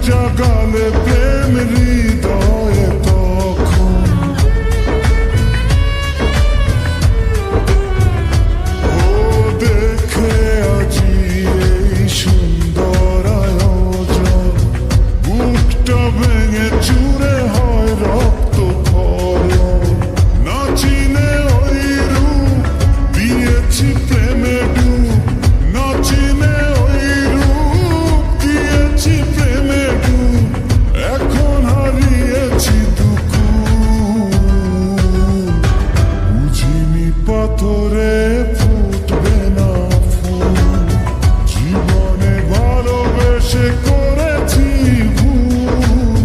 জাগালে প্রেম হৃদয়ে তখন ও দেখে আজি এই সুন্দর আয়োজন বুকটা ভেঙে চুরে হয় রক্ত খরণ না চিনে ওই রূপ দিয়েছি প্রেমে ডুব না চিনে ওই রূপ দিয়েছি প্রেমে ডুব এখন হারিয়েছি দুকুল বুঝিনি পাথরে ফুটবে না ফুল জীবনে ভালোবেসে করেছি ভুল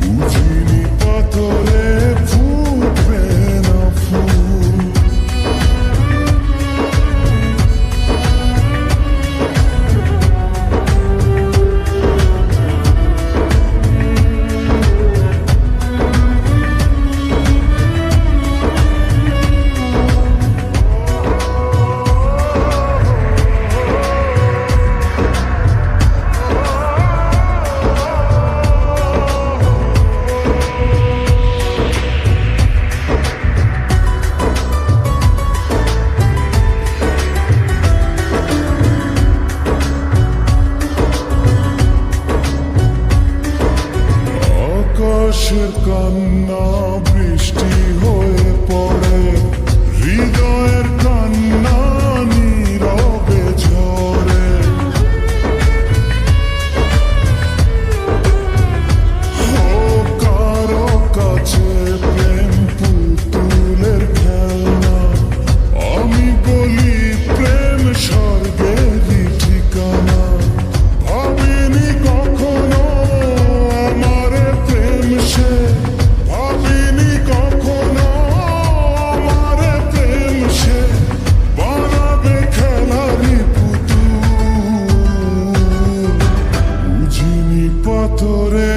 বুঝিনি পাথরে ফুটবে না ফুল আকাশের কান্না বৃষ্টি হয়ে পড়ে হৃদয়ের কান্না নীরবে ঝরে ও কারো কাছে প্রেম পুতুলের খেলনা আমি বলি প্রেম স্বর্গেরই ঠিকানা ভাবিনি কখনো আমার প্রেম সে ভাবিনি কখনো আমার প্রেম সে বানাবে খেলারি পুতুল বুঝিনি পাথরে